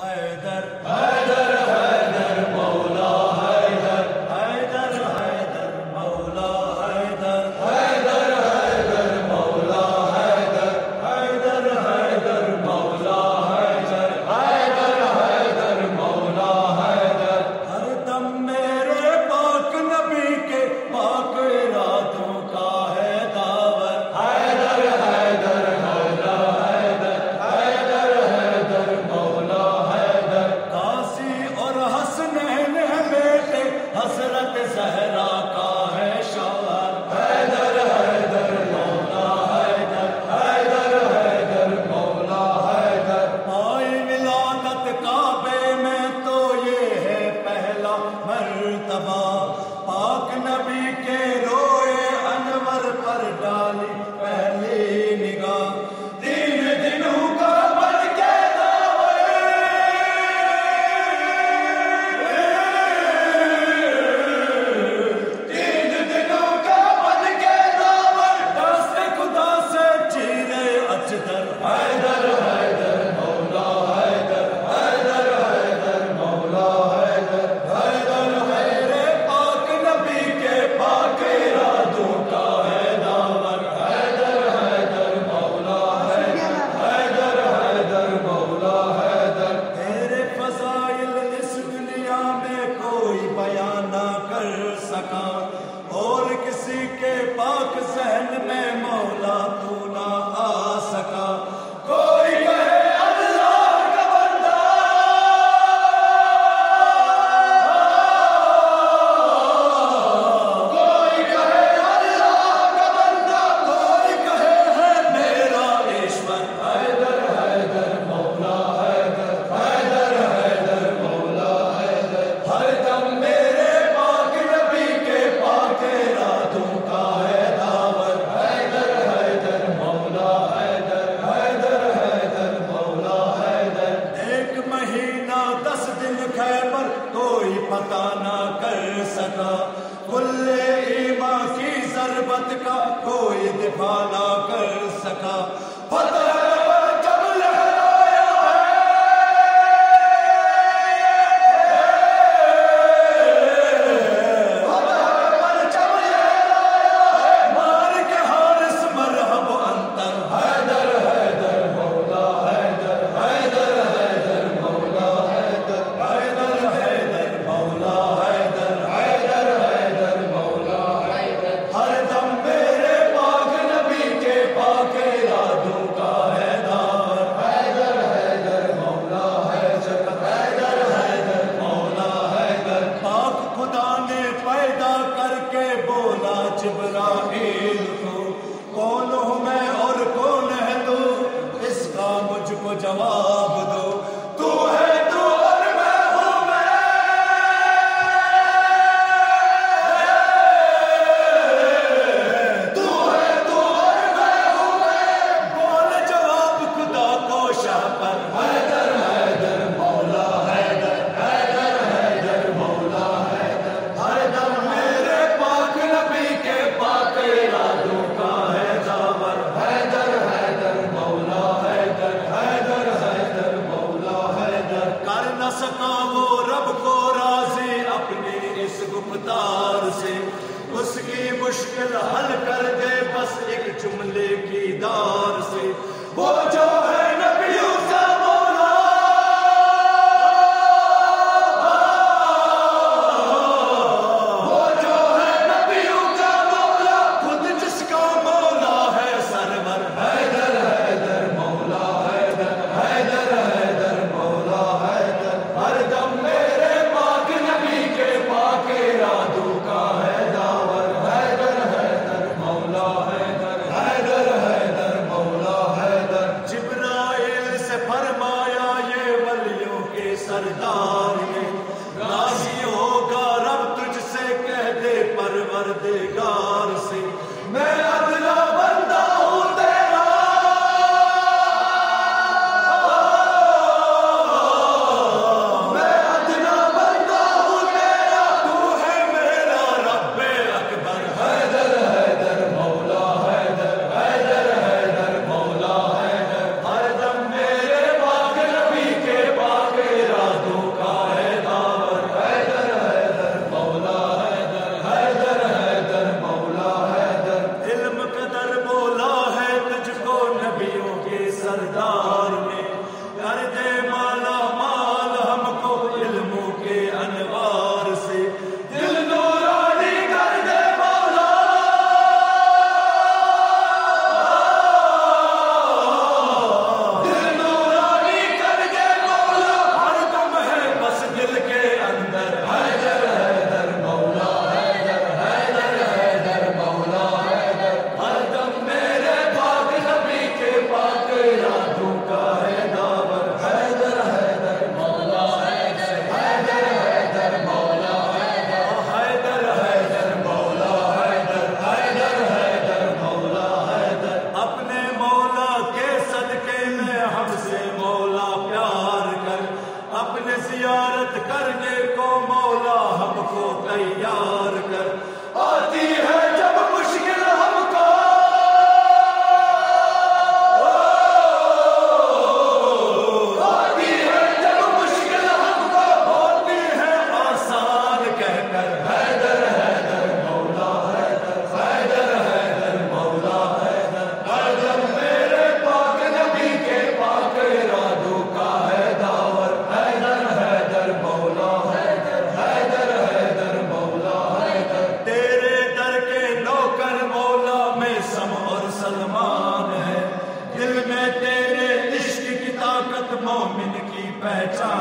حیدر حیدر حیدر مولا حیدر حیدر حیدر مولا حیدر حیدر حیدر مولا حیدر حیدر حیدر مولا حیدر حیدر حیدر مولا حیدر ہر دم میرے پاک نبی کے پاک ارادوں کا ہے دعوت حیدر حیدر مولا حیدر حیدر حیدر مولا حیدر قاضی اور حسنین ہیں بیٹے حضرت زہرا کا ہے شوہر حیدر حیدر مولا حیدر حیدر حیدر مولا حیدر پائی ولادت کعبے میں تو یہ ہے پہلا مرتبہ پاک نبی کے روئے انور پر ڈالی پہلی نگاہ تین دنوں کا بن کے تین دنوں کا بن کے دعوت دست خدا سے چیرے اچدر حیدر حیدر مولا حیدر حیدر حیدر مولا حیدر حیدر میرے پاک نبی کے پاک ارادوں کا ہے دعوت حیدر حیدر مولا حیدر حیدر حیدر مولا حیدر تیرے فضائل اس دنیا میں کوئی بیان نہ کر سکا اور کسی کے پاک ذہن میں مولا تو نہ آ سکا کوئی کہے اللہ کا بندہ کوئی کہے اللہ کا بندہ کوئی کہے ہے میرا ایشور حیدر حیدر مولا حیدر حیدر حیدر مولا حیدر ہر دم میرے پاک نبی کے پاک ارادوں کا ہے دعوت حیدر حیدر مولا حیدر حیدر حیدر مولا حیدر ایک مہینہ 10 دن خیبر کوئی پتہ نہ کر سکا کل ایمان کی ضربت کا کوئی دفاع نہ کر سکا فتح پر جب لہرایا فتح پر جب لہرایا مار کے حارس مرحب انتر حیدر حیدر مولا حیدر حیدر حیدر مولا حیدر حیدر حیدر مولا حیدر حیدر حیدر مولا حیدر ہر دم میرے پاک نبی کے پاک ارادوں کا ہے دعوت حیدر حیدر مولا حیدر حیدر حیدر مولا حیدر پاک خدا نے پیدا کر کے بولا جبرائیل کو کون ہوں میں اور کون ہے تو اس کا مجھ کو جواب دو تو ہے تو اور میں ہوں میں تو ہے تو اور میں ہوں میں بول جواب خدا کو شاہ پر حیدر حیدر مولا حیدر حیدر حیدر مولا حیدر ہر دم میرے پاک نبی کے پاک ارادوں کا ہے دعوت حیدر حیدر مولا حیدر حیدر حیدر مولا حیدر کر نہ سکا وہ رب کو راضی اپنی اس گفتار سے اس کی مشکل حل کر دے بس ایک جملے کی دار سے وہ جو ہے نبیوں کا مولا وہ جو ہے نبیوں کا مولا خود جس کا مولا ہے سرور حیدر حیدر مولا حیدر حیدر حیدر مولا حیدر ہر دم میرے پاک نبی کے پاک ارادوں کا ہے دعوت حیدر حیدر مولا حیدر حیدر حیدر مولا حیدر جبرائیل سے فرمایا یہ ولیوں کے سردار نے راضی ہوگا رب تجھ سے کہہ دے پروردگار سے میں ادنا بندہ ہوں تیرا میں ادنا بندہ ہوں تیرا تو ہے میرا رب اکبر حیدر حیدر مولا حیدر حیدر حیدر مولا حیدر ہر دم میرے پاک نبی کے پاک پہچان